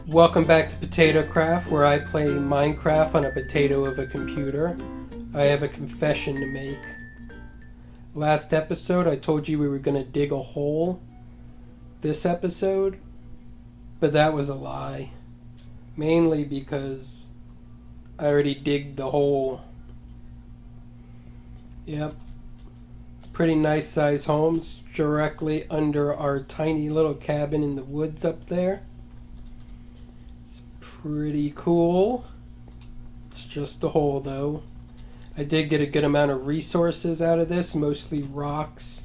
Welcome back to Potato Craft, where I play Minecraft on a potato of a computer. I have a confession to make. Last episode, I told you we were going to dig a hole this episode, but that was a lie. Mainly because I already digged the hole. Yep. Pretty nice size homes directly under our tiny little cabin in the woods up there. Pretty cool. It's just a hole though. I did get a good amount of resources out of this, mostly rocks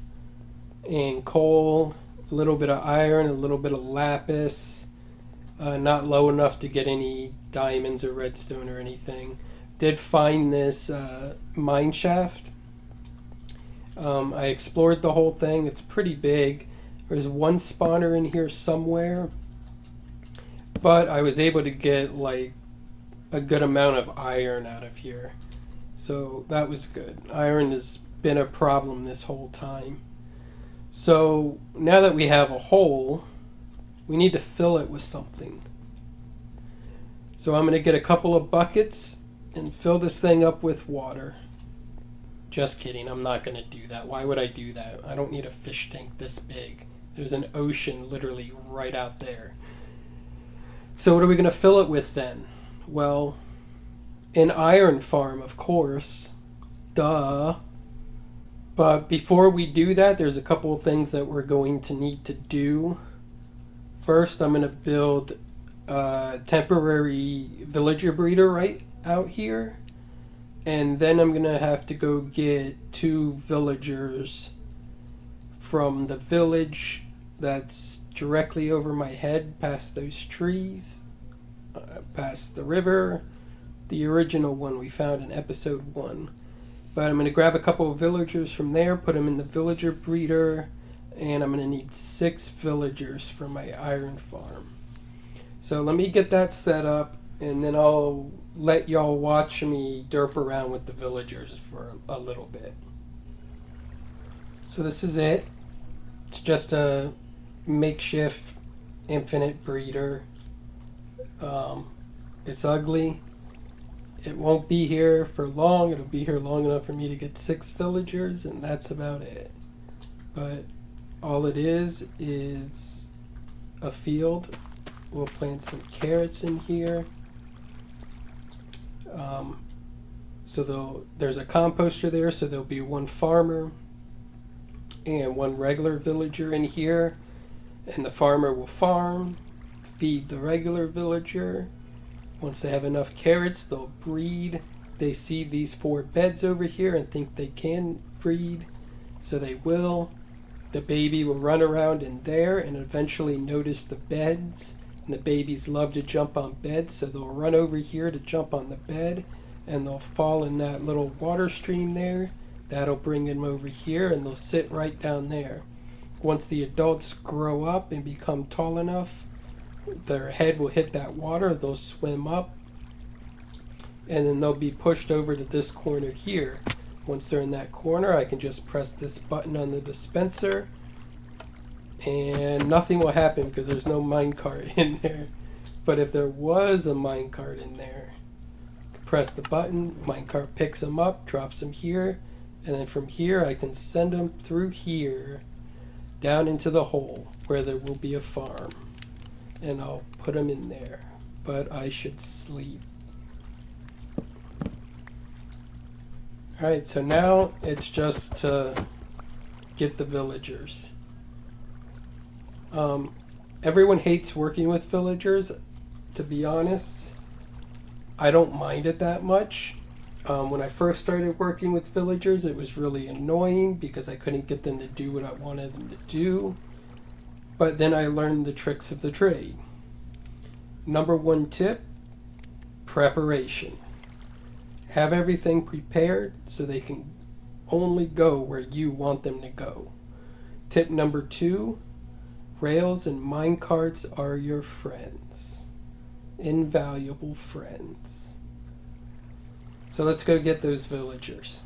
and coal, a little bit of iron, a little bit of lapis. Not low enough to get any diamonds or redstone or anything. Did find this mine shaft. I explored the whole thing. It's pretty big. There's one spawner in here somewhere. But I was able to get like a good amount of iron out of here. So that was good. Iron has been a problem this whole time. So now that we have a hole, we need to fill it with something. So I'm going to get a couple of buckets and fill this thing up with water. Just kidding, I'm not going to do that. Why would I do that? I don't need a fish tank this big. There's an ocean literally right out there. So what are we going to fill it with then? Well, an iron farm, of course. Duh. But before we do that, there's a couple of things that we're going to need to do. First, I'm going to build a temporary villager breeder right out here. And then I'm going to have to go get 2 villagers from the village that's directly over my head, past those trees, past the river, the original one we found in episode 1. But I'm going to grab a couple of villagers from there, put them in the villager breeder, and I'm going to need 6 villagers for my iron farm. So let me get that set up, and then I'll let y'all watch me derp around with the villagers for a little bit. So this is it. It's just a makeshift infinite breeder. It's ugly. It won't be here for long. It'll be here long enough for me to get 6 villagers, and that's about it. But all it is a field. We'll plant some carrots in here. So there's a composter there, so there'll be 1 farmer and 1 regular villager in here. And the farmer will farm, feed the regular villager. Once they have enough carrots, they'll breed. They see these 4 beds over here and think they can breed, so they will. The baby will run around in there and eventually notice the beds. And the babies love to jump on beds, so they'll run over here to jump on the bed, and they'll fall in that little water stream there. That'll bring them over here, and they'll sit right down there. Once the adults grow up and become tall enough, their head will hit that water, they'll swim up, and then they'll be pushed over to this corner here. Once they're in that corner, I can just press this button on the dispenser, and nothing will happen because there's no minecart in there. But if there was a minecart in there, press the button, minecart picks them up, drops them here, and then from here I can send them through here down into the hole where there will be a farm, and I'll put them in there. But I should sleep. Alright, so now it's just to get the villagers. Everyone hates working with villagers. To be honest, I don't mind it that much. When I first started working with villagers, it was really annoying because I couldn't get them to do what I wanted them to do. But then I learned the tricks of the trade. Number 1 tip, preparation. Have everything prepared so they can only go where you want them to go. Tip number 2, rails and minecarts are your friends. Invaluable friends. So let's go get those villagers.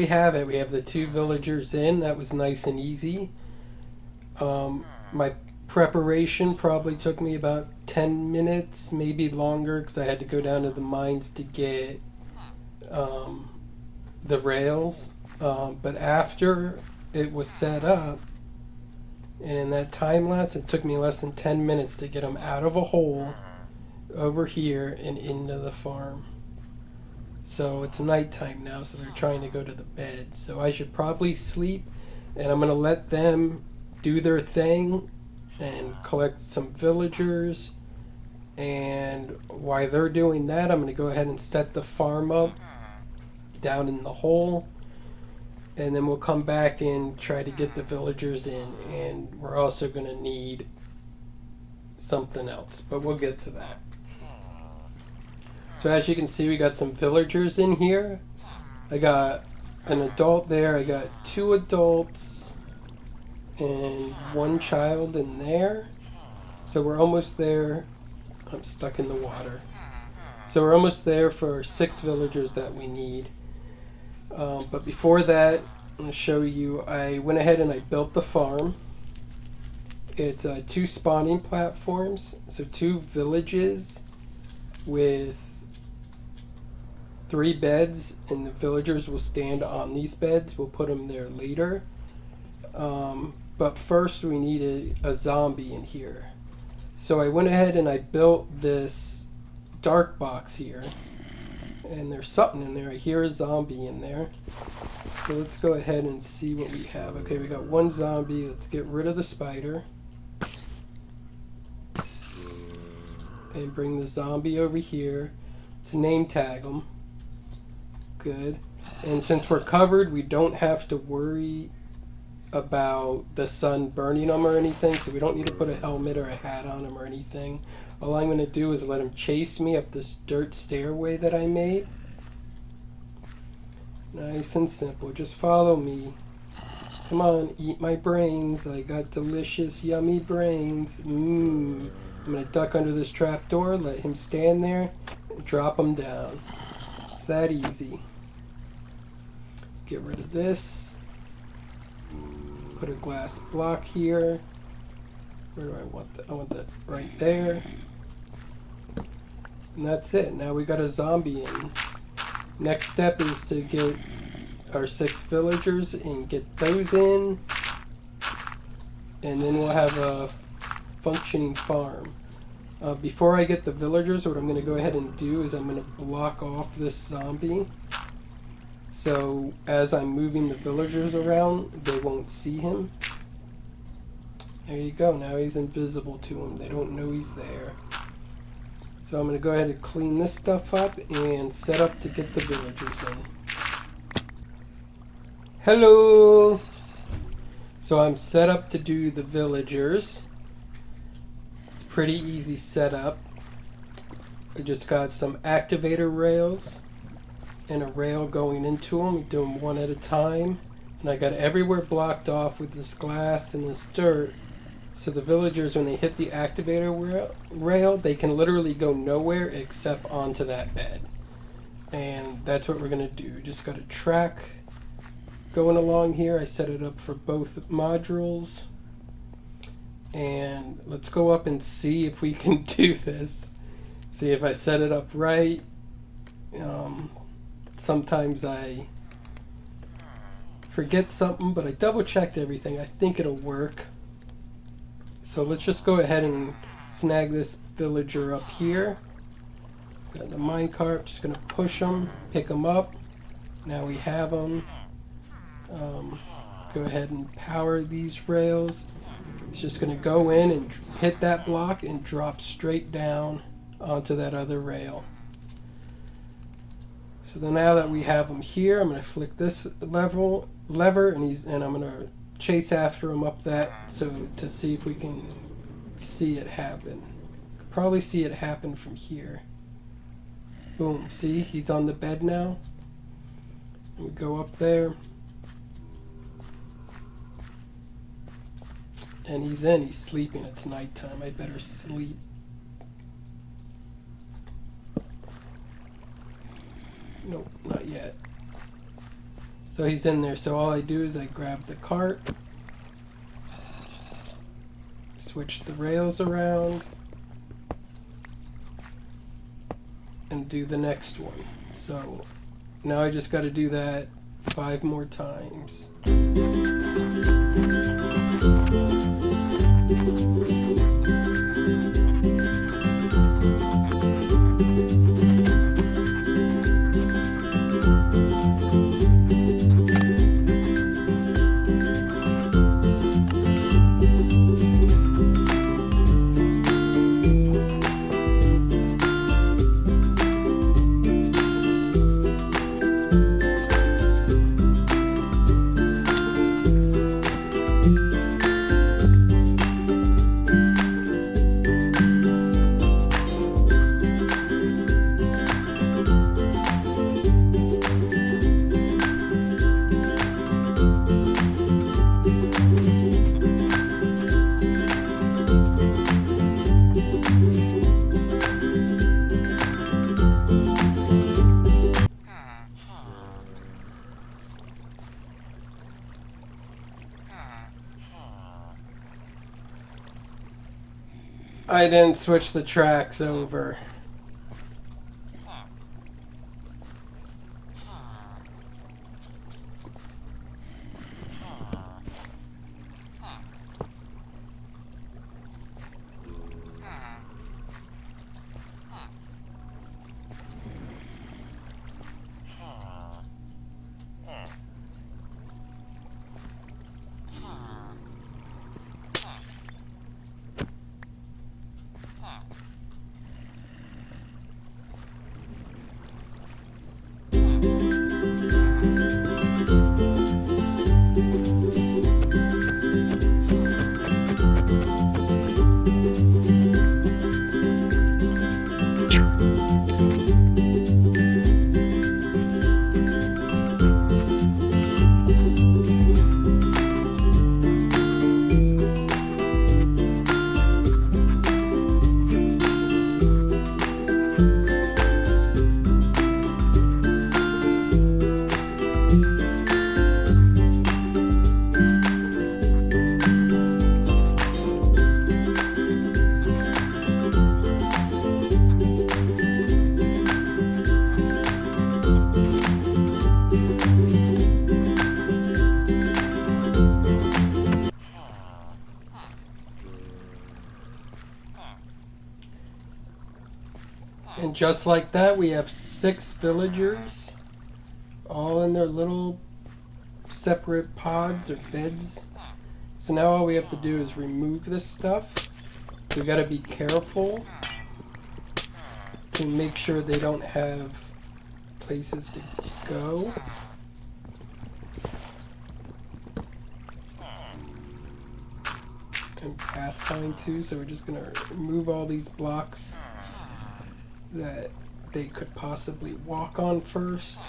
we have it. We have the 2 villagers in. That was nice and easy. My preparation probably took me about 10 minutes, maybe longer, because I had to go down to the mines to get the rails. But after it was set up, and in that time lapse, it took me less than 10 minutes to get them out of a hole over here and into the farm. So it's nighttime now, so they're trying to go to the bed. So I should probably sleep, and I'm going to let them do their thing and collect some villagers. And while they're doing that, I'm going to go ahead and set the farm up down in the hole. And then we'll come back and try to get the villagers in. And we're also going to need something else, but we'll get to that. So as you can see, we got some villagers in here. I got an adult there. I got 2 adults and 1 child in there. So we're almost there. I'm stuck in the water. So we're almost there for 6 villagers that we need. But before that, I'm going to show you, I went ahead and I built the farm. It's 2 spawning platforms, so 2 villages with 3 beds, and the villagers will stand on these beds. We'll put them there later. But first we need a zombie in here. So I went ahead and I built this dark box here. And there's something in there. I hear a zombie in there. So let's go ahead and see what we have. Okay, we got 1 zombie. Let's get rid of the spider. And bring the zombie over here. Let's name tag him. Good. And since we're covered, we don't have to worry about the sun burning them or anything. So we don't need to put a helmet or a hat on him or anything. All I'm going to do is let him chase me up this dirt stairway that I made. Nice and simple. Just follow me. Come on, eat my brains. I got delicious, yummy brains. I'm going to duck under this trapdoor, let him stand there, and drop him down. It's that easy. Get rid of this. Put a glass block here. Where do I want that? I want that right there. And that's it. Now we got a zombie in. Next step is to get our 6 villagers and get those in. And then we'll have a functioning farm. Before I get the villagers, what I'm going to go ahead and do is I'm going to block off this zombie. So as I'm moving the villagers around, they won't see him. There you go. Now he's invisible to them. They don't know he's there. So I'm going to go ahead and clean this stuff up and set up to get the villagers in. Hello! So I'm set up to do the villagers. It's pretty easy setup. I just got some activator rails and a rail going into them. We do them one at a time. And I got everywhere blocked off with this glass and this dirt. So the villagers, when they hit the activator rail, they can literally go nowhere except onto that bed. And that's what we're going to do. Just got a track going along here. I set it up for both modules. And let's go up and see if we can do this. See if I set it up right. Sometimes I forget something, but I double checked everything. I think it'll work. So let's just go ahead and snag this villager up here. Got the minecart, just going to push them, pick them up. Now we have them. Go ahead and power these rails. It's just going to go in and hit that block and drop straight down onto that other rail. So then now that we have them here, I'm going to flick this lever and I'm going to chase after him up that to see if we can see it happen. Could probably see it happen from here. Boom, see, he's on the bed now. We go up there. And he's sleeping. It's nighttime. I better sleep. Nope, not yet. So he's in there. So all I do is I grab the cart, switch the rails around, and do the next one. So now I just got to do that 5 more times. I then switch the tracks over. And just like that, we have 6 villagers, all in their little separate pods or beds. So now all we have to do is remove this stuff. We gotta be careful to make sure they don't have places to go. And pathfind too, so we're just gonna remove all these blocks that they could possibly walk on first.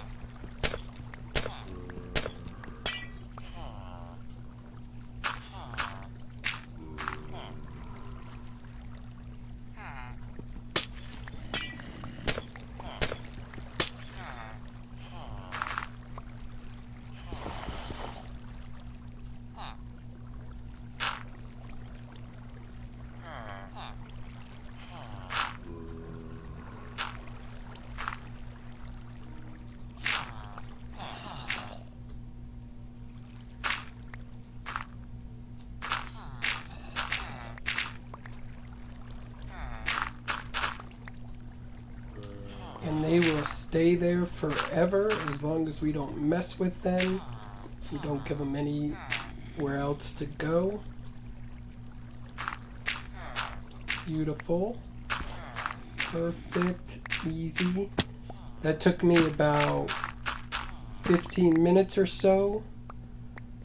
And they will stay there forever as long as we don't mess with them. We don't give them anywhere else to go. Beautiful. Perfect. Easy. That took me about 15 minutes or so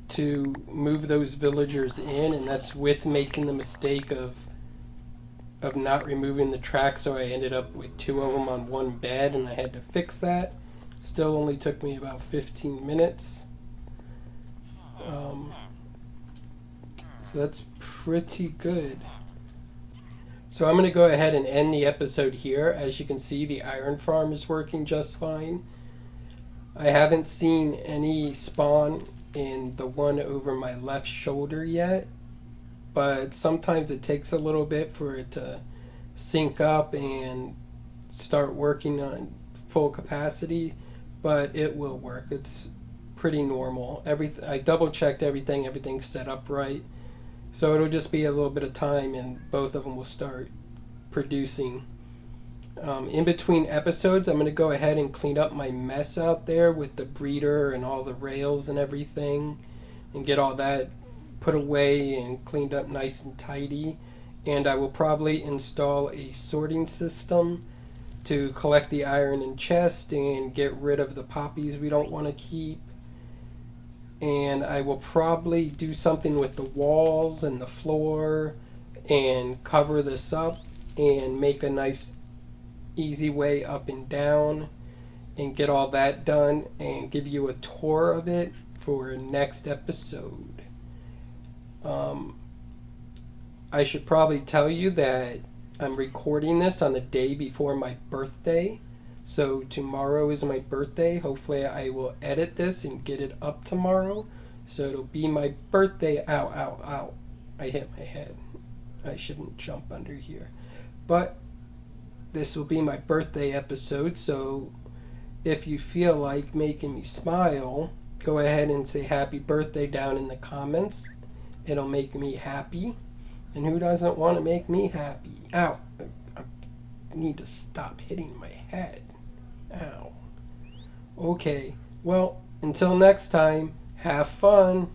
to move those villagers in, and that's with making the mistake of not removing the track, so I ended up with 2 of them on one bed, and I had to fix that. Still only took me about 15 minutes. So that's pretty good. So I'm going to go ahead and end the episode here. As you can see, the iron farm is working just fine. I haven't seen any spawn in the one over my left shoulder yet, but sometimes it takes a little bit for it to sync up and start working on full capacity, but it will work. It's pretty normal. I double checked everything, everything's set up right. So it'll just be a little bit of time and both of them will start producing. In between episodes, I'm going to go ahead and clean up my mess out there with the breeder and all the rails and everything and get all that put away and cleaned up nice and tidy. And I will probably install a sorting system to collect the iron in chest and get rid of the poppies we don't want to keep. And I will probably do something with the walls and the floor and cover this up and make a nice easy way up and down and get all that done and give you a tour of it for next episode. I should probably tell you that I'm recording this on the day before my birthday. So tomorrow is my birthday. Hopefully I will edit this and get it up tomorrow. So it'll be my birthday. Ow, ow, ow. I hit my head. I shouldn't jump under here. But this will be my birthday episode. So if you feel like making me smile, go ahead and say happy birthday down in the comments. It'll make me happy. And who doesn't want to make me happy? Ow. I need to stop hitting my head. Ow. Okay. Well, until next time, have fun.